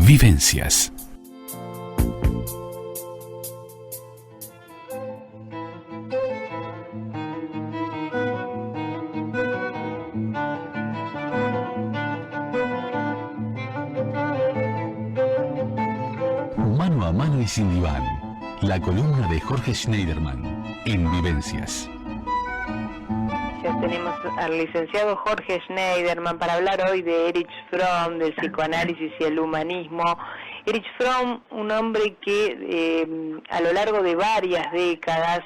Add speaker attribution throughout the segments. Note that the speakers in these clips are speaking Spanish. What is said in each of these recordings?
Speaker 1: Vivencias. Mano a mano y sin diván. La columna de Jorge Schneiderman en Vivencias.
Speaker 2: Ya tenemos al licenciado Jorge Schneiderman para hablar hoy de Erich Fromm, del psicoanálisis y el humanismo. Erich Fromm, un hombre que a lo largo de varias décadas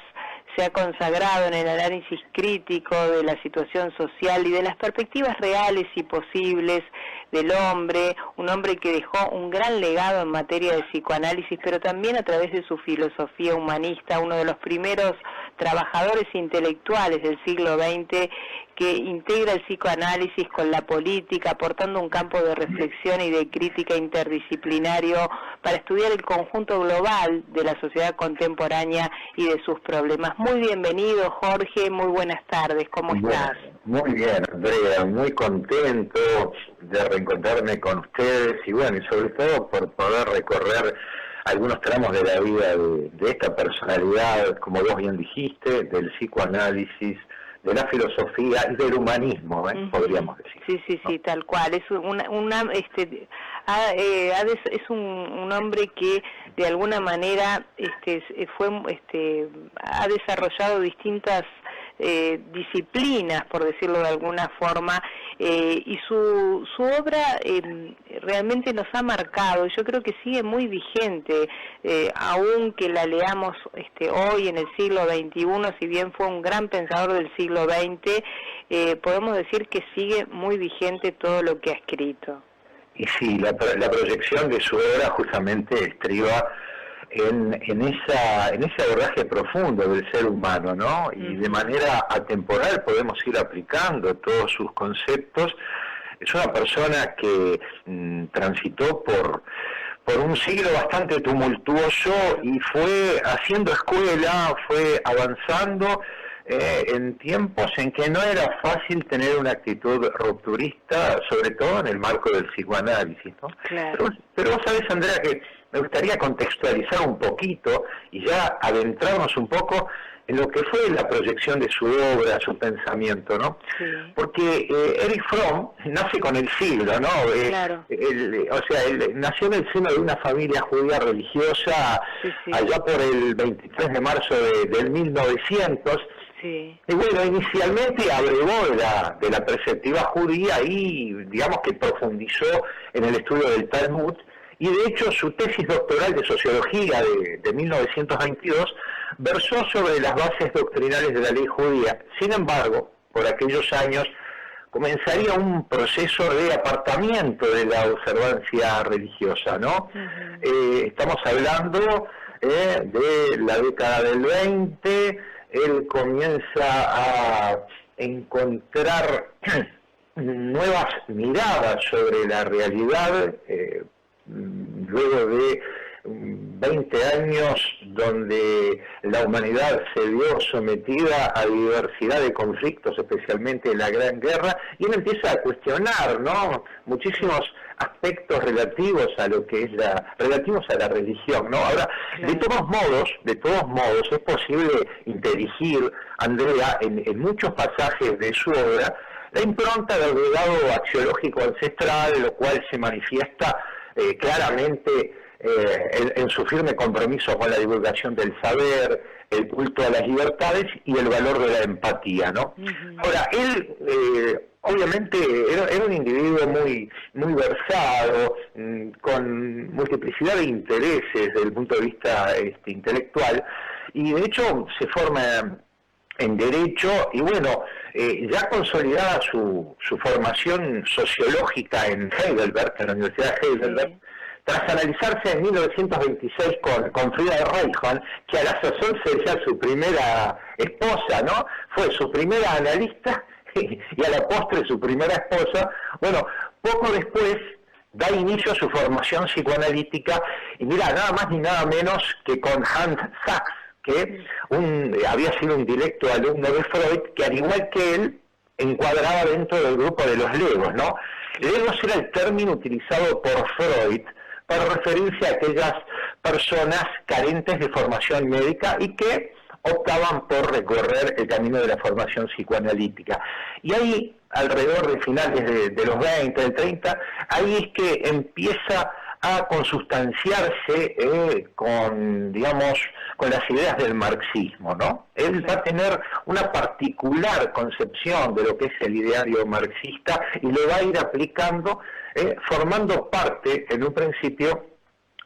Speaker 2: se ha consagrado en el análisis crítico de la situación social y de las perspectivas reales y posibles del hombre, un hombre que dejó un gran legado en materia de psicoanálisis, pero también a través de su filosofía humanista, uno de los primeros trabajadores intelectuales del siglo XX que integra el psicoanálisis con la política, aportando un campo de reflexión y de crítica interdisciplinario para estudiar el conjunto global de la sociedad contemporánea y de sus problemas. Muy bienvenido, Jorge, muy buenas tardes, ¿cómo estás?
Speaker 3: Muy bien, Andrea, muy contento de reencontrarme con ustedes y bueno, y sobre todo por poder recorrer algunos tramos de la vida de esta personalidad, como vos bien dijiste, del psicoanálisis, de la filosofía y del humanismo, podríamos decir.
Speaker 2: Sí, tal cual. Es es un hombre que de alguna manera ha desarrollado distintas disciplinas, por decirlo de alguna forma, y su obra realmente nos ha marcado. Yo creo que sigue muy vigente, aunque la leamos hoy en el siglo XXI, si bien fue un gran pensador del siglo XX, podemos decir que sigue muy vigente todo lo que ha escrito.
Speaker 3: Y sí, la proyección de su obra justamente estriba en ese abordaje profundo del ser humano, ¿no? Y de manera atemporal podemos ir aplicando todos sus conceptos. Es una persona que transitó por un siglo bastante tumultuoso y fue haciendo escuela, fue avanzando en tiempos en que no era fácil tener una actitud rupturista, sobre todo en el marco del psicoanálisis, ¿no?
Speaker 2: Claro.
Speaker 3: Pero vos sabés, Andrea, que me gustaría contextualizar un poquito y ya adentrarnos un poco en lo que fue la proyección de su obra, su pensamiento, ¿no? Sí. Porque Erich Fromm nace con el siglo, ¿no?
Speaker 2: Claro.
Speaker 3: Él nació en el seno de una familia judía religiosa allá por el 23 de marzo del 1900. Sí. Y bueno, inicialmente abrevó de la perspectiva judía y digamos que profundizó en el estudio del Talmud, y de hecho su tesis doctoral de sociología de 1922 versó sobre las bases doctrinales de la ley judía. Sin embargo, por aquellos años comenzaría un proceso de apartamiento de la observancia religiosa, ¿no? Estamos hablando de la década del 20, él comienza a encontrar nuevas miradas sobre la realidad, luego de 20 años donde la humanidad se vio sometida a diversidad de conflictos, especialmente en la Gran Guerra, y él empieza a cuestionar, ¿no?, muchísimos aspectos relativos a lo que es relativos a la religión, ¿no? Ahora, de todos modos, es posible interigir, Andrea, en muchos pasajes de su obra, la impronta del legado axiológico ancestral, lo cual se manifiesta claramente en su firme compromiso con la divulgación del saber, el culto a las libertades y el valor de la empatía, ¿no? Ahora, él obviamente era un individuo muy versado, con multiplicidad de intereses desde el punto de vista intelectual, y de hecho se forma en Derecho, y bueno, ya consolidada su formación sociológica en Heidelberg, en la Universidad de Heidelberg, tras analizarse en 1926 con Frida Reichmann, que a la sazón sería su primera esposa, ¿no? Fue su primera analista y a la postre su primera esposa. Bueno, poco después da inicio a su formación psicoanalítica, y mira, nada más ni nada menos que con Hans Sachs, que había sido un directo alumno de Freud, que al igual que él, encuadraba dentro del grupo de los legos, ¿no? Legos era el término utilizado por Freud para referirse a aquellas personas carentes de formación médica y que optaban por recorrer el camino de la formación psicoanalítica. Y ahí, alrededor de finales de los 20, del 30, ahí es que empieza a consustanciarse con las ideas del marxismo, ¿no? Él va a tener una particular concepción de lo que es el ideario marxista y lo va a ir aplicando, formando parte, en un principio,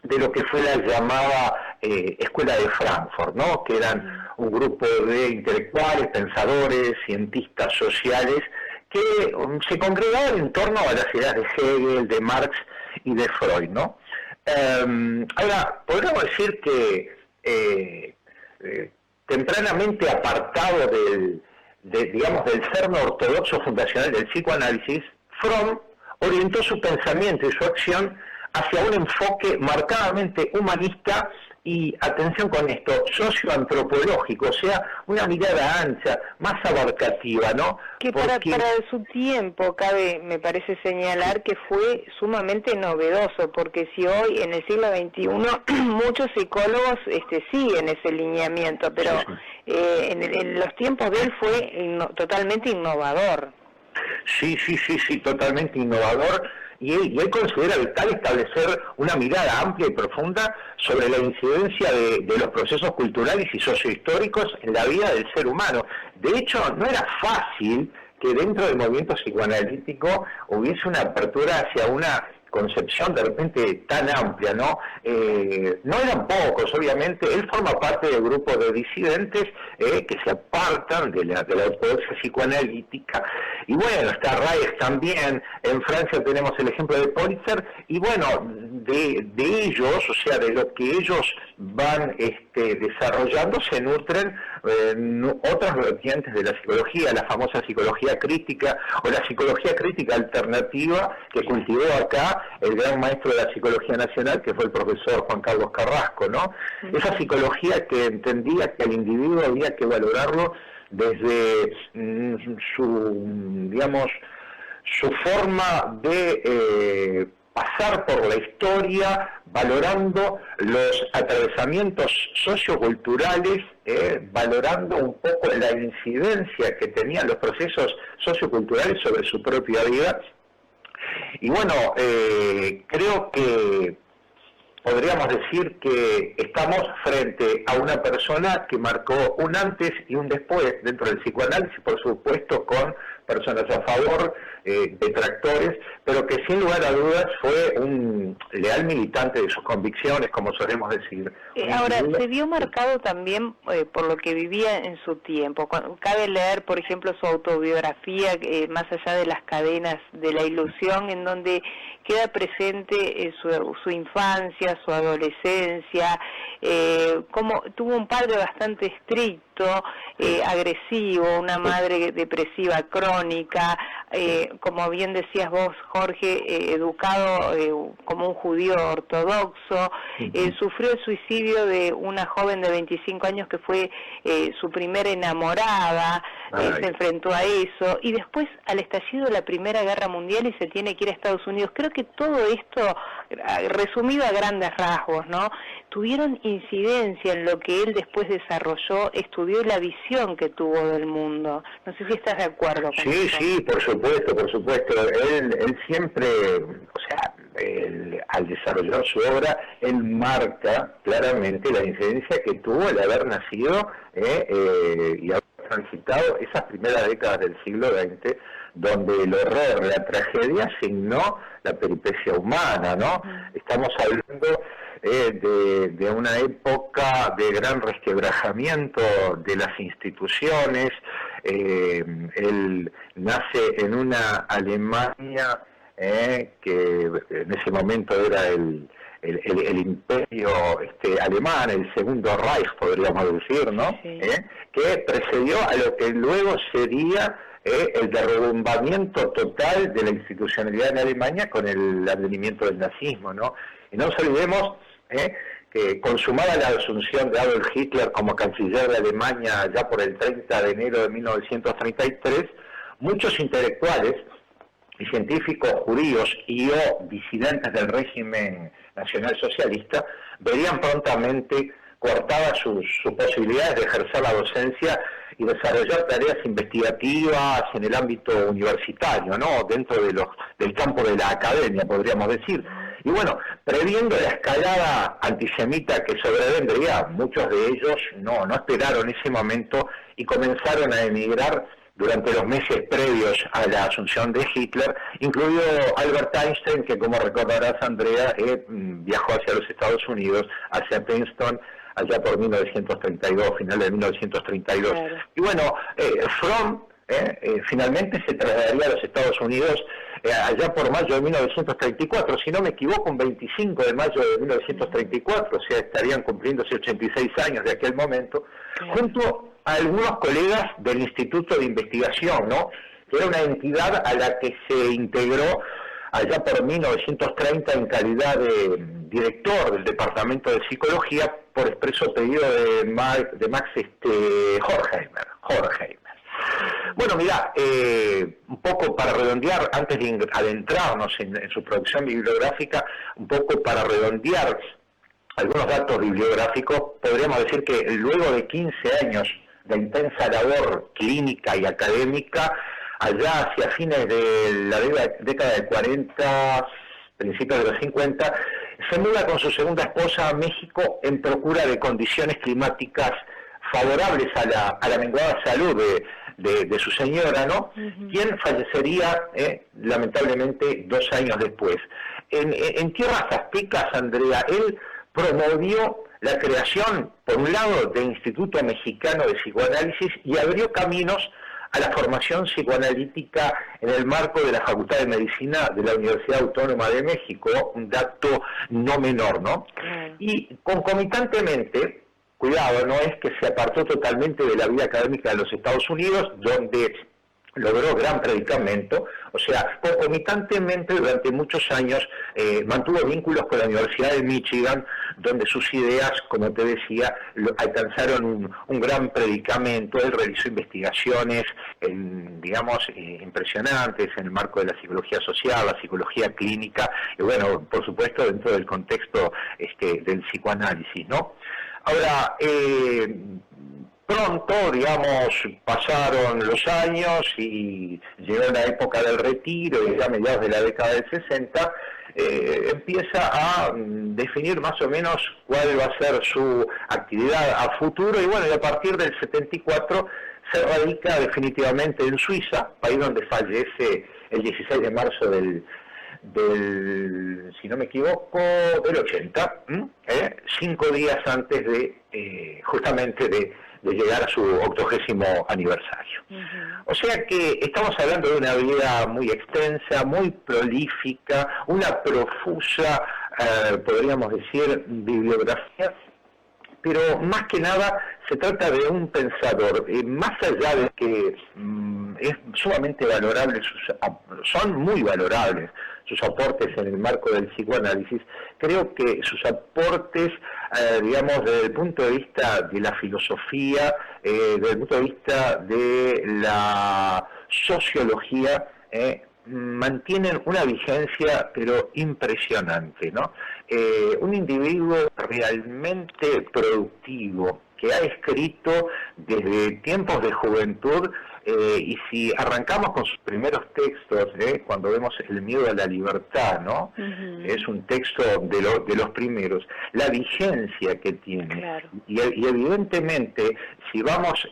Speaker 3: de lo que fue la llamada Escuela de Frankfurt, ¿no? Que eran un grupo de intelectuales, pensadores, cientistas sociales, que se congregaban en torno a las ideas de Hegel, de Marx y de Freud, ¿no? Ahora, podríamos decir que tempranamente apartado del sermo ortodoxo fundacional del psicoanálisis, Fromm orientó su pensamiento y su acción hacia un enfoque marcadamente humanista y, atención con esto, socioantropológico, o sea, una mirada ancha, más abarcativa, ¿no?
Speaker 2: Que para su tiempo, me parece señalar que fue sumamente novedoso, porque si hoy, en el siglo XXI, muchos psicólogos siguen ese lineamiento, pero en los tiempos de él fue totalmente innovador.
Speaker 3: Sí, totalmente innovador. Y él considera vital establecer una mirada amplia y profunda sobre la incidencia de los procesos culturales y sociohistóricos en la vida del ser humano. De hecho, no era fácil que dentro del movimiento psicoanalítico hubiese una apertura hacia una concepción de repente tan amplia, ¿no? No eran pocos, obviamente. Él forma parte del grupo de disidentes que se apartan de la ortodoxia psicoanalítica. Y bueno, está Reich también. En Francia tenemos el ejemplo de Politzer. Y bueno, de ellos, o sea, de lo que ellos van desarrollando, se nutren otras vertientes de la psicología, la famosa psicología crítica o la psicología crítica alternativa que cultivó acá el gran maestro de la psicología nacional, que fue el profesor Juan Carlos Carrasco, ¿no? Esa psicología que entendía que al individuo había que valorarlo desde su forma de pasar por la historia, valorando los atravesamientos socioculturales, valorando un poco la incidencia que tenían los procesos socioculturales sobre su propia vida. Y bueno, creo que podríamos decir que estamos frente a una persona que marcó un antes y un después dentro del psicoanálisis, por supuesto con personas a favor, detractores, pero que sin lugar a dudas fue un leal militante de sus convicciones, como solemos decir.
Speaker 2: Ahora, se vio marcado también por lo que vivía en su tiempo. Cabe leer, por ejemplo, su autobiografía, Más allá de las cadenas de la ilusión, en donde queda presente su infancia, su adolescencia, como tuvo un padre bastante estricto, agresivo, una madre depresiva crónica, como bien decías vos, Jorge, educado como un judío ortodoxo, sufrió el suicidio de una joven de 25 años que fue su primera enamorada, se enfrentó a eso, y después al estallido de la Primera Guerra Mundial y se tiene que ir a Estados Unidos. Creo que todo esto, resumido a grandes rasgos, ¿no?, tuvieron incidencia en lo que él después desarrolló, estudió la visión que tuvo del mundo. No sé si estás de acuerdo con eso.
Speaker 3: Sí, por supuesto. Él siempre, al desarrollar su obra, él marca claramente la incidencia que tuvo el haber nacido y haber transitado esas primeras décadas del siglo XX, donde el horror, la tragedia signó la peripecia humana, ¿no? Estamos hablando de una época de gran resquebrajamiento de las instituciones. Él nace en una Alemania que en ese momento era el imperio alemán, el segundo Reich, podríamos decir, ¿no? Sí. Que precedió a lo que luego sería el derrumbamiento total de la institucionalidad en Alemania con el advenimiento del nazismo, ¿no? Y no nos olvidemos que consumada la asunción de Adolf Hitler como canciller de Alemania ya por el 30 de enero de 1933, muchos intelectuales y científicos judíos y o disidentes del régimen nacionalsocialista verían prontamente cortadas sus posibilidades de ejercer la docencia y desarrollar tareas investigativas en el ámbito universitario, ¿no? Dentro del campo de la academia, podríamos decir. Y bueno, previendo la escalada antisemita que sobrevendría, muchos de ellos no esperaron ese momento y comenzaron a emigrar durante los meses previos a la asunción de Hitler, incluido Albert Einstein, que como recordarás, Andrea, viajó hacia los Estados Unidos, hacia Princeton, allá por 1932, final de 1932. Claro. Y bueno, Fromm finalmente se trasladaría a los Estados Unidos allá por mayo de 1934, si no me equivoco, un 25 de mayo de 1934, o sea, estarían cumpliéndose 86 años de aquel momento, junto a algunos colegas del Instituto de Investigación, ¿no? Que era una entidad a la que se integró allá por 1930 en calidad de director del Departamento de Psicología por expreso pedido de Max Horkheimer. Bueno, mira, un poco para redondear, antes de adentrarnos en su producción bibliográfica, un poco para redondear algunos datos bibliográficos, podríamos decir que luego de 15 años de intensa labor clínica y académica, allá hacia fines de la década de 40, principios de los 50, se muda con su segunda esposa a México en procura de condiciones climáticas favorables a la menguada salud de su señora, ¿no? Quien fallecería lamentablemente 2 años después. En tierras aztecas, Andrea, él promovió la creación, por un lado, del Instituto Mexicano de Psicoanálisis y abrió caminos a la formación psicoanalítica en el marco de la Facultad de Medicina de la Universidad Autónoma de México, un dato no menor, ¿no? Y concomitantemente, cuidado, no es que se apartó totalmente de la vida académica de los Estados Unidos, donde logró gran predicamento, o sea, concomitantemente durante muchos años mantuvo vínculos con la Universidad de Michigan, donde sus ideas, como te decía, alcanzaron un gran predicamento. Él realizó investigaciones, impresionantes en el marco de la psicología social, la psicología clínica, y bueno, por supuesto, dentro del contexto del psicoanálisis, ¿no? Ahora, pronto, pasaron los años y llegó la época del retiro, y ya a mediados de la década del 60, empieza a definir más o menos cuál va a ser su actividad a futuro, y bueno, y a partir del 74 se radica definitivamente en Suiza, país donde fallece el 16 de marzo del si no me equivoco, del 80, 5 días antes de justamente de llegar a su 80º aniversario. O sea que estamos hablando de una vida muy extensa, muy prolífica, una profusa, podríamos decir, bibliografía, pero más que nada se trata de un pensador, más allá de que es sumamente valorable, son muy valorables sus aportes en el marco del psicoanálisis. Creo que sus aportes, desde el punto de vista de la filosofía, desde el punto de vista de la sociología, mantienen una vigencia pero impresionante, ¿no? Un individuo realmente productivo, que ha escrito desde tiempos de juventud, y si arrancamos con sus primeros textos, cuando vemos El miedo a la libertad, ¿no? Es un texto de los primeros, la vigencia que tiene, claro. y evidentemente, si vamos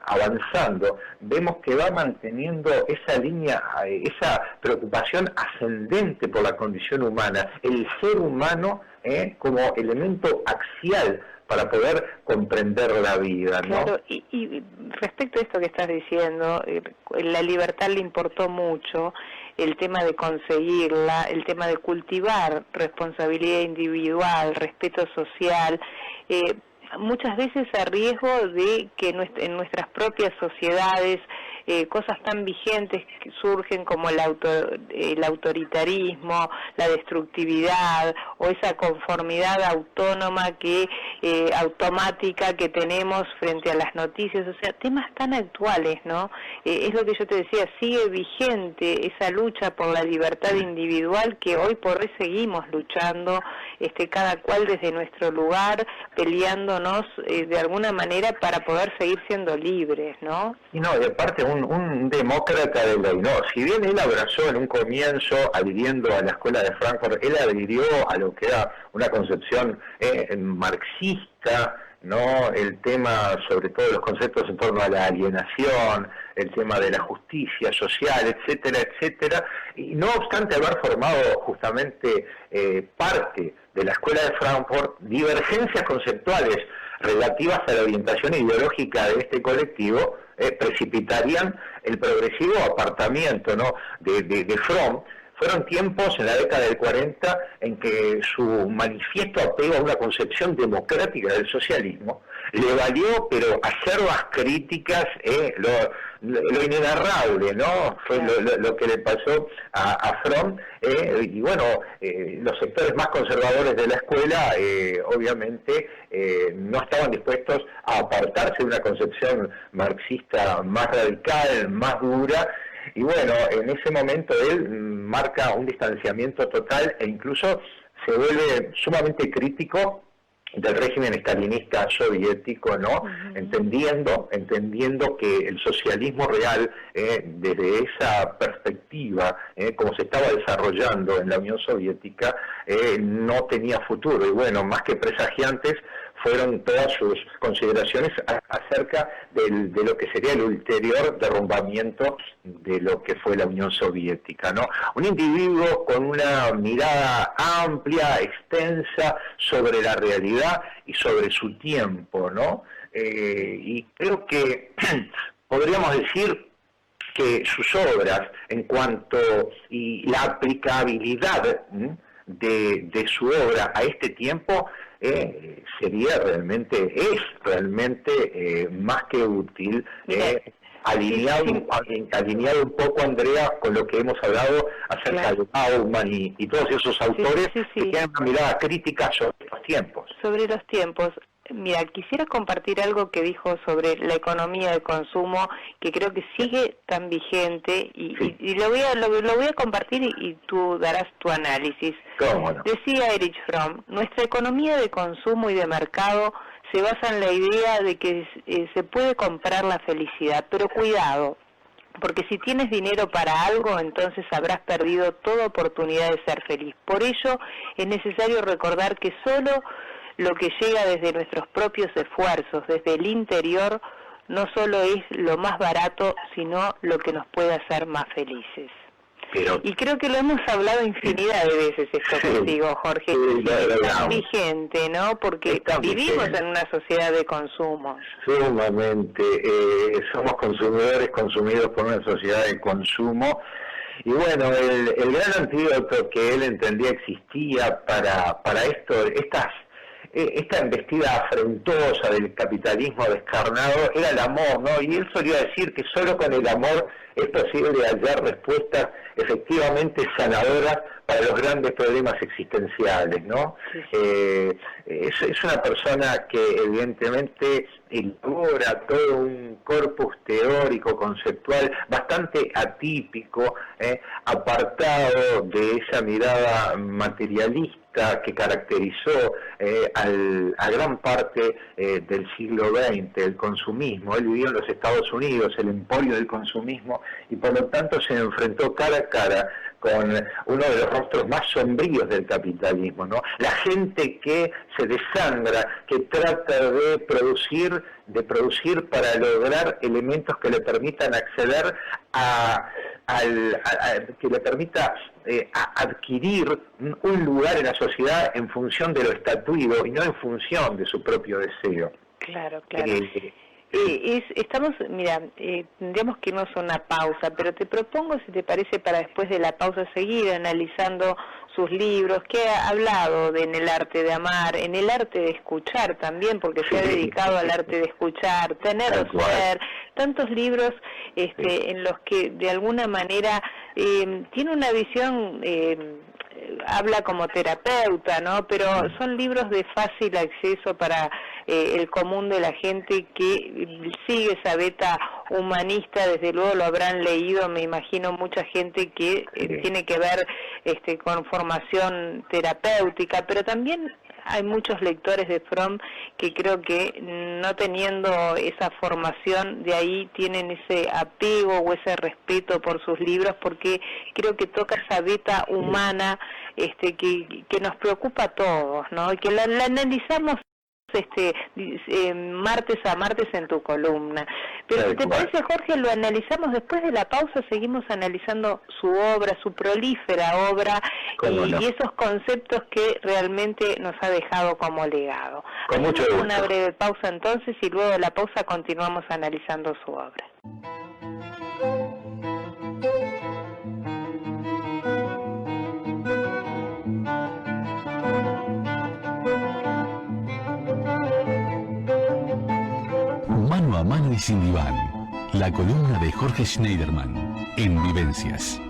Speaker 3: avanzando, vemos que va manteniendo esa línea, esa preocupación ascendente por la condición humana, el ser humano como elemento axial para poder comprender la vida, ¿no?
Speaker 2: Claro, y respecto a esto que estás diciendo, la libertad le importó mucho, el tema de conseguirla, el tema de cultivar responsabilidad individual, respeto social, muchas veces a riesgo de que en nuestras propias sociedades cosas tan vigentes que surgen como el autoritarismo, la destructividad o esa conformidad autónoma que automática que tenemos frente a las noticias, o sea, temas tan actuales, ¿no? Es lo que yo te decía, sigue vigente esa lucha por la libertad individual que hoy por hoy seguimos luchando, cada cual desde nuestro lugar, peleándonos de alguna manera para poder seguir siendo libres, ¿no?
Speaker 3: Y no, de parte un demócrata de ley, no, si bien él abrazó en un comienzo, adhiriendo a la escuela de Frankfurt, él adhirió a lo que era una concepción marxista, ¿no? El tema, sobre todo los conceptos en torno a la alienación, el tema de la justicia social, etcétera, etcétera, y no obstante haber formado justamente parte de la escuela de Frankfurt, divergencias conceptuales relativas a la orientación ideológica de este colectivo precipitarían el progresivo apartamiento, ¿no? de Fromm. Fueron tiempos en la década del 40 en que su manifiesto apego a una concepción democrática del socialismo le valió, pero acerbas críticas, lo inenarrable, ¿no? Fue lo que le pasó a Fromm, y bueno, los sectores más conservadores de la escuela, obviamente, no estaban dispuestos a apartarse de una concepción marxista más radical, más dura. Y bueno, en ese momento él marca un distanciamiento total e incluso se vuelve sumamente crítico del régimen estalinista soviético, ¿no? Entendiendo que el socialismo real, desde esa perspectiva, como se estaba desarrollando en la Unión Soviética, no tenía futuro. Y bueno, más que presagiantes, fueron todas sus consideraciones acerca de lo que sería el ulterior derrumbamiento de lo que fue la Unión Soviética, ¿no? Un individuo con una mirada amplia, extensa sobre la realidad y sobre su tiempo, ¿no? Y creo que podríamos decir que sus obras, en cuanto y la aplicabilidad de su obra a este tiempo, es realmente más que útil, alineado un poco, Andrea, con lo que hemos hablado acerca de Bauman y todos esos autores que tienen una mirada crítica sobre los tiempos.
Speaker 2: Sobre los tiempos. Mira, quisiera compartir algo que dijo sobre la economía de consumo, que creo que sigue tan vigente, y lo voy a compartir y tú darás tu análisis.
Speaker 3: ¿Cómo no?
Speaker 2: Decía Erich Fromm, nuestra economía de consumo y de mercado se basa en la idea de que se puede comprar la felicidad, pero cuidado, porque si tienes dinero para algo, entonces habrás perdido toda oportunidad de ser feliz. Por ello, es necesario recordar que solo lo que llega desde nuestros propios esfuerzos, desde el interior, no solo es lo más barato, sino lo que nos puede hacer más felices. Y creo que lo hemos hablado infinidad de veces esto contigo, Jorge, y es tan vigente, ¿no? Porque vivimos en una sociedad de consumo.
Speaker 3: Sumamente, somos consumidores consumidos por una sociedad de consumo. Y bueno, el gran antídoto que él entendía existía para esta embestida afrentosa del capitalismo descarnado era el amor, ¿no? Y él solía decir que solo con el amor es posible hallar respuestas efectivamente sanadoras para los grandes problemas existenciales, ¿no? Es una persona que evidentemente elabora todo un corpus teórico, conceptual, bastante atípico, apartado de esa mirada materialista que caracterizó a gran parte del siglo XX, el consumismo. Él vivió en los Estados Unidos, el emporio del consumismo, y por lo tanto se enfrentó cara a cara con uno de los rostros más sombríos del capitalismo, ¿no? La gente que se desangra, que trata de producir para lograr elementos que le permitan acceder que le permita adquirir un lugar en la sociedad en función de lo estatuido y no en función de su propio deseo.
Speaker 2: Claro. Tendríamos que irnos a una pausa, pero te propongo, si te parece, para después de la pausa seguir analizando sus libros, que ha hablado en el arte de amar, en el arte de escuchar también, porque se ha dedicado al arte de escuchar, tener o ser, tantos libros en los que de alguna manera tiene una visión habla como terapeuta, ¿no? Pero son libros de fácil acceso para el común de la gente que sigue esa beta humanista. Desde luego lo habrán leído, me imagino, mucha gente que tiene que ver con formación terapéutica, pero también hay muchos lectores de Fromm que creo que no teniendo esa formación, de ahí tienen ese apego o ese respeto por sus libros, porque creo que toca esa beta humana que nos preocupa a todos, ¿no? Y que la analizamos martes a martes en tu columna. Pero si te parece, Jorge, lo analizamos después de la pausa, seguimos analizando su obra, su prolífera obra y esos conceptos que realmente nos ha dejado como legado.
Speaker 3: Con mucho gusto.
Speaker 2: Una breve pausa entonces y luego de la pausa continuamos analizando su obra.
Speaker 1: Mano a mano y sin diván, la columna de Jorge Schneiderman en Vivencias.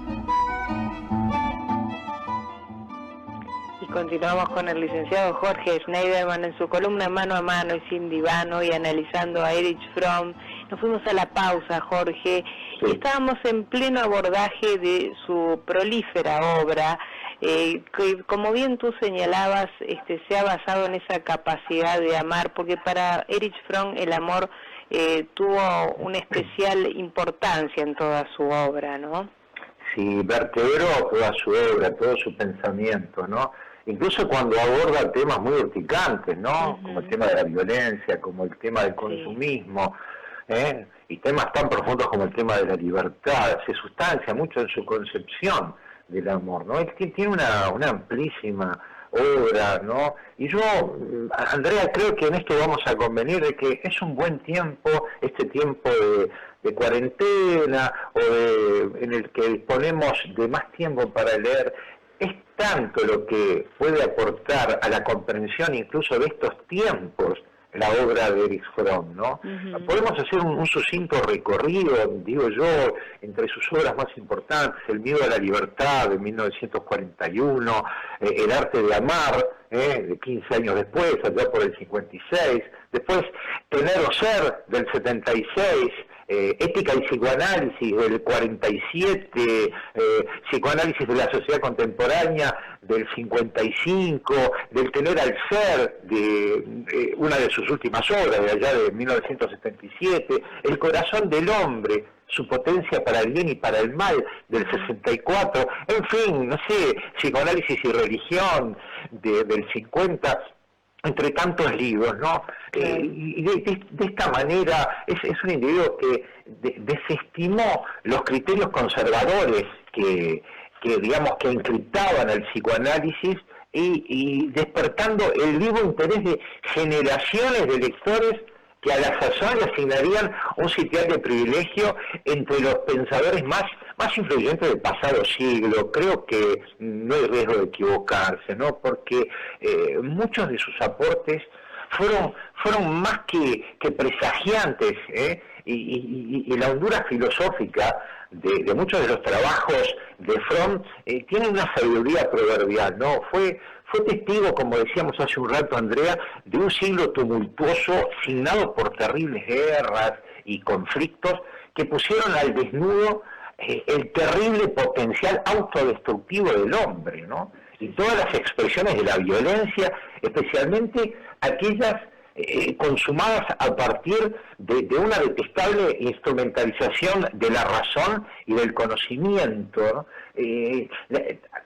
Speaker 2: Y continuamos con el licenciado Jorge Schneiderman en su columna Mano a mano y sin diván, hoy analizando a Erich Fromm. Nos fuimos a la pausa, Jorge, y estábamos en pleno abordaje de su prolífera obra, que como bien tú señalabas, se ha basado en esa capacidad de amar, porque para Erich Fromm el amor tuvo una especial importancia en toda su obra, ¿no?
Speaker 3: Sí, vertebró toda su obra, todo su pensamiento, ¿no? Incluso cuando aborda temas muy urticantes, ¿no? Como el tema de la violencia, como el tema del consumismo, y temas tan profundos como el tema de la libertad, se sustancia mucho en su concepción del amor, ¿no? Él tiene una amplísima obra, ¿no? Y yo, Andrea, creo que en esto vamos a convenir de que es un buen tiempo, este tiempo de cuarentena, en el que disponemos de más tiempo para leer. Es tanto lo que puede aportar a la comprensión incluso de estos tiempos la obra de Erich Fromm, ¿no? Podemos hacer un sucinto recorrido, digo yo, entre sus obras más importantes: El miedo a la libertad, de 1941, El arte de amar, de 15 años después, allá por el 56, después Tener o ser, del 76, Ética y psicoanálisis, del 47, Psicoanálisis de la sociedad contemporánea, del 55, del Tener al ser, de una de sus últimas obras, de allá de 1977, El corazón del hombre, su potencia para el bien y para el mal, del 64, en fin, no sé, Psicoanálisis y religión, del 50, entre tantos libros, ¿no? Y de esta manera es un individuo que desestimó los criterios conservadores que digamos que encriptaban el psicoanálisis y despertando el vivo interés de generaciones de lectores que a la sazón le asignarían un sitial de privilegio entre los pensadores más influyentes del pasado siglo. Creo que no hay riesgo de equivocarse, ¿no? Porque muchos de sus aportes fueron más que presagiantes, y la hondura filosófica de muchos de los trabajos de Fromm tiene una sabiduría proverbial, ¿no? Fue testigo, como decíamos hace un rato, Andrea, de un siglo tumultuoso, signado por terribles guerras y conflictos que pusieron al desnudo el terrible potencial autodestructivo del hombre, ¿no? Y todas las expresiones de la violencia, especialmente aquellas consumadas a partir de una detestable instrumentalización de la razón y del conocimiento, ¿no?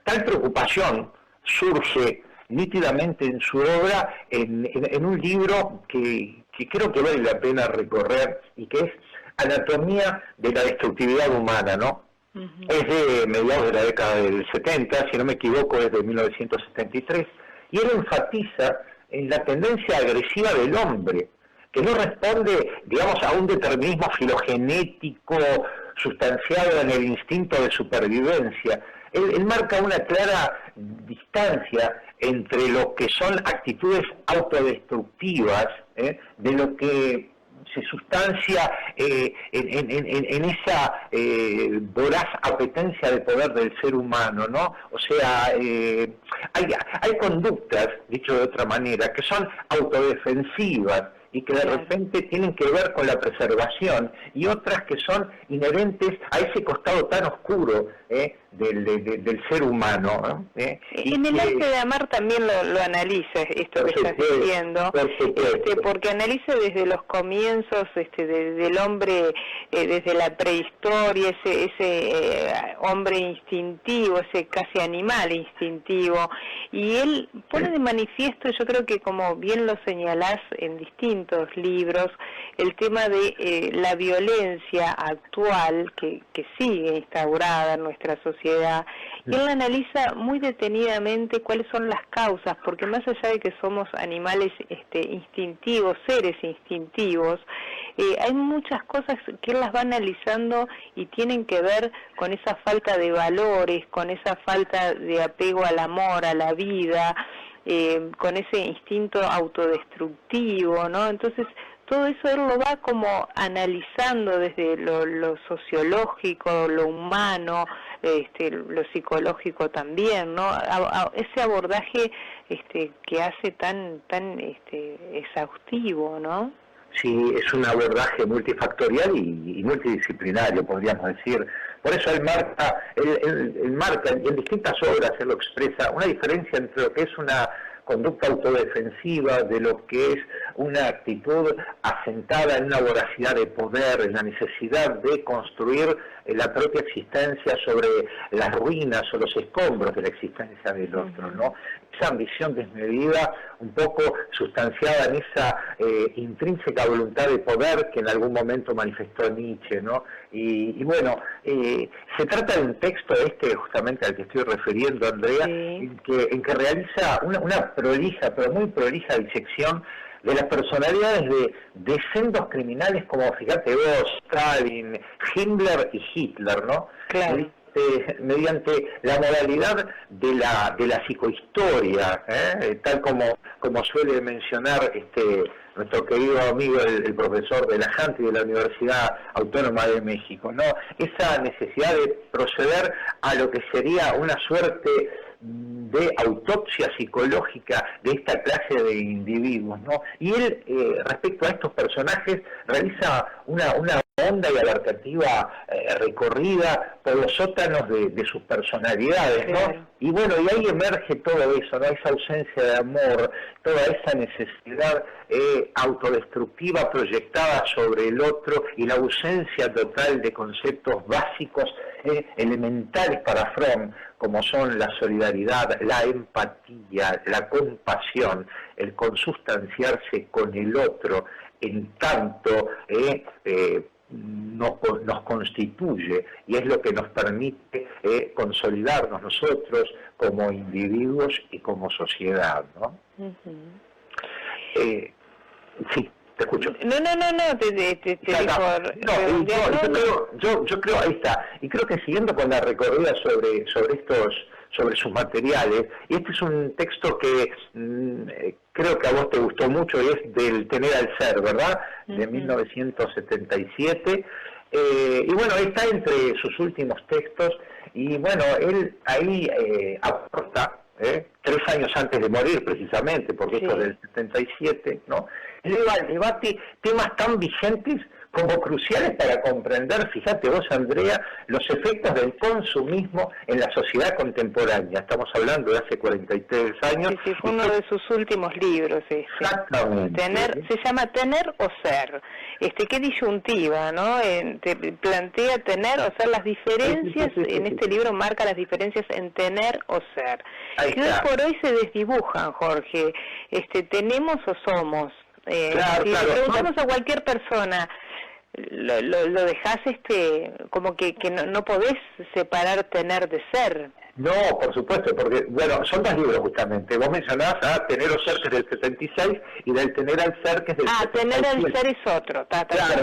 Speaker 3: Tal preocupación surge nítidamente en su obra en un libro que creo que vale la pena recorrer y que es Anatomía de la destructividad humana, ¿no? Es de mediados de la década del 70, si no me equivoco es de 1973, y él enfatiza en la tendencia agresiva del hombre, que no responde, digamos, a un determinismo filogenético sustanciado en el instinto de supervivencia. Él marca una clara distancia entre lo que son actitudes autodestructivas, de lo que se sustancia en esa voraz apetencia de poder del ser humano, ¿no? O sea, hay conductas, dicho de otra manera, que son autodefensivas y que de repente tienen que ver con la preservación, y otras que son inherentes a ese costado tan oscuro del ser humano, ¿no?
Speaker 2: En el arte de amar también lo analiza esto que estás diciendo, porque analiza desde los comienzos del hombre, desde la prehistoria, ese hombre instintivo, ese casi animal instintivo, y él pone de manifiesto, yo creo que como bien lo señalás en distintos libros, el tema de la violencia actual que sigue instaurada en nuestra sociedad, y él analiza muy detenidamente cuáles son las causas, porque más allá de que somos animales instintivos, seres instintivos, hay muchas cosas que él las va analizando y tienen que ver con esa falta de valores, con esa falta de apego al amor, a la vida, con ese instinto autodestructivo, ¿no? Entonces, todo eso él lo va como analizando desde lo sociológico, lo humano, lo psicológico también, ¿no? Ese abordaje que hace tan exhaustivo, ¿no?
Speaker 3: Sí, es un abordaje multifactorial y multidisciplinario, podríamos decir. Por eso él marca, y en distintas obras él lo expresa, una diferencia entre lo que es una conducta autodefensiva, de lo que es una actitud asentada en una voracidad de poder, en la necesidad de construir la propia existencia sobre las ruinas o los escombros de la existencia del otro, ¿no? Esa ambición desmedida, un poco sustanciada en esa intrínseca voluntad de poder que en algún momento manifestó Nietzsche, ¿no? Y bueno, se trata de un texto justamente al que estoy refiriendo, Andrea, en que realiza una prolija, pero muy prolija disección de las personalidades de sendos criminales como, fíjate vos, Stalin, Himmler y Hitler, ¿no?
Speaker 2: Claro.
Speaker 3: Mediante la modalidad de la psicohistoria, tal como suele mencionar nuestro querido amigo el profesor de la Janti de la Universidad Autónoma de México, ¿no? Esa necesidad de proceder a lo que sería una suerte de autopsia psicológica de esta clase de individuos, ¿no? Y él, respecto a estos personajes, realiza una honda y abarcativa recorrida por los sótanos de sus personalidades, ¿no? Claro. Y bueno, y ahí emerge todo eso, ¿no? Esa ausencia de amor, toda esa necesidad autodestructiva proyectada sobre el otro, y la ausencia total de conceptos básicos, elementales para Fromm, como son la solidaridad, la empatía, la compasión, el consustanciarse con el otro, en tanto nos constituye, y es lo que nos permite consolidarnos nosotros como individuos y como sociedad, ¿no? Sí, te escucho.
Speaker 2: No,
Speaker 3: Yo creo, ahí está, y creo que siguiendo con la recorrida sobre sus materiales, y este es un texto que creo que a vos te gustó mucho, y es del Tener al Ser, ¿verdad? De 1977, y bueno, está entre sus últimos textos, y bueno, él ahí aporta, 3 años antes de morir precisamente, porque esto es del 77, ¿no? Lleva al debate temas tan vigentes como cruciales para comprender, fíjate vos, Andrea, los efectos del consumismo en la sociedad contemporánea. Estamos hablando de hace 43 años.
Speaker 2: Sí, fue uno de sus últimos libros.
Speaker 3: Exactamente.
Speaker 2: Se llama Tener o Ser. Qué disyuntiva, ¿no? Te plantea tener o ser, las diferencias, en este libro marca las diferencias en tener o ser. Que hoy por hoy se desdibujan, Jorge. ¿Tenemos o somos?
Speaker 3: Claro,
Speaker 2: si le preguntamos a cualquier persona, lo dejás como que no podés separar tener de ser.
Speaker 3: No, por supuesto, porque, bueno, son dos libros justamente. Vos mencionabas a Tener o Ser, que es del 76, y del Tener al Ser, que es del 77.
Speaker 2: Tener al Ser es otro.
Speaker 3: Claro,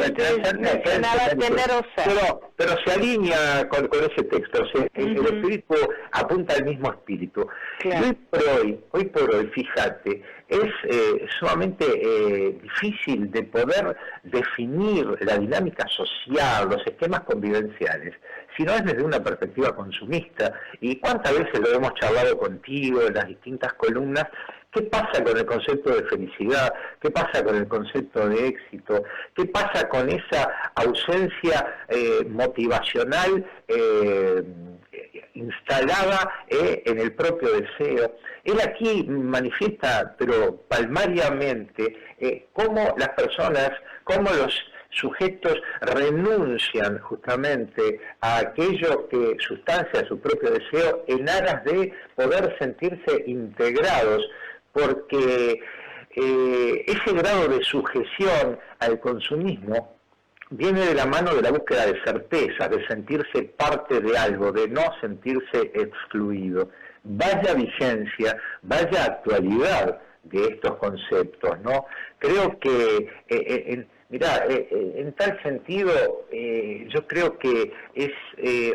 Speaker 2: mencionaba Tener o Ser.
Speaker 3: Pero se alinea con ese texto, el espíritu apunta al mismo espíritu. Claro. Hoy por hoy, fíjate, es sumamente difícil de poder definir la dinámica social, los esquemas convivenciales, si no es desde una perspectiva consumista. Y cuántas veces lo hemos charlado contigo en las distintas columnas. ¿Qué pasa con el concepto de felicidad? ¿Qué pasa con el concepto de éxito? ¿Qué pasa con esa ausencia motivacional instalada en el propio deseo? Él aquí manifiesta, pero palmariamente, cómo las personas, cómo los sujetos renuncian justamente a aquello que sustancia su propio deseo en aras de poder sentirse integrados, porque ese grado de sujeción al consumismo viene de la mano de la búsqueda de certeza, de sentirse parte de algo, de no sentirse excluido. Vaya vigencia, vaya actualidad de estos conceptos, ¿no? Creo que en tal sentido, yo creo que es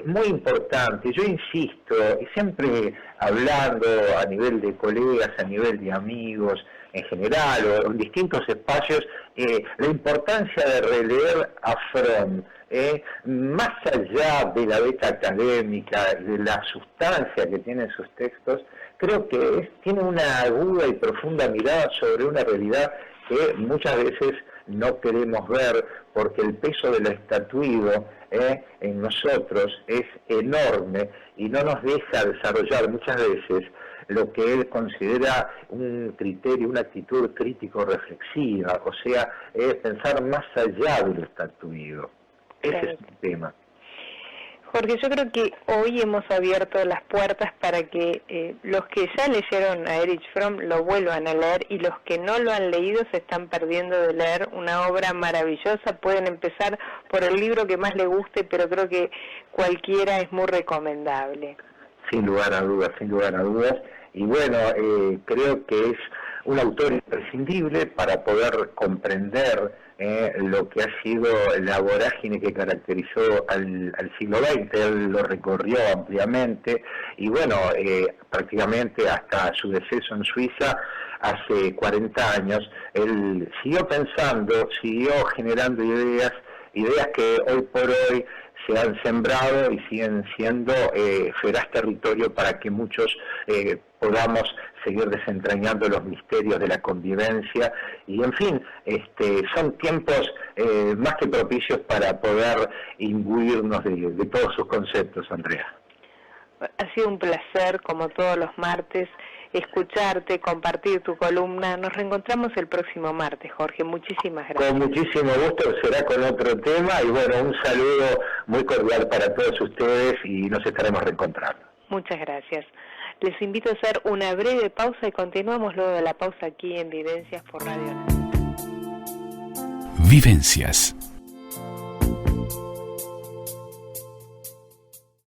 Speaker 3: muy importante, yo insisto, y siempre hablando a nivel de colegas, a nivel de amigos en general, o en distintos espacios, la importancia de releer a Fromm, más allá de la beta académica, de la sustancia que tienen sus textos, creo que tiene una aguda y profunda mirada sobre una realidad que muchas veces no queremos ver, porque el peso del estatuido en nosotros es enorme y no nos deja desarrollar muchas veces lo que él considera un criterio, una actitud crítico-reflexiva, o sea, pensar más allá del estatuido. Ese es el tema.
Speaker 2: Jorge, yo creo que hoy hemos abierto las puertas para que los que ya leyeron a Erich Fromm lo vuelvan a leer, y los que no lo han leído se están perdiendo de leer una obra maravillosa. Pueden empezar por el libro que más les guste, pero creo que cualquiera es muy recomendable.
Speaker 3: Sin lugar a dudas, sin lugar a dudas. Y bueno, creo que es un autor imprescindible para poder comprender lo que ha sido la vorágine que caracterizó al siglo XX. Él lo recorrió ampliamente y bueno, prácticamente hasta su deceso en Suiza hace 40 años, él siguió pensando, siguió generando ideas que hoy por hoy se han sembrado y siguen siendo feraz territorio para que muchos podamos seguir desentrañando los misterios de la convivencia y en fin, son tiempos más que propicios para poder imbuirnos de todos sus conceptos, Andrea.
Speaker 2: Ha sido un placer, como todos los martes, escucharte, compartir tu columna. Nos reencontramos el próximo martes, Jorge. Muchísimas gracias.
Speaker 3: Con muchísimo gusto, será con otro tema y bueno, un saludo muy cordial para todos ustedes y nos estaremos reencontrando.
Speaker 2: Muchas gracias. Les invito a hacer una breve pausa y continuamos luego de la pausa aquí en Vivencias por Radio Nacional.
Speaker 1: Vivencias.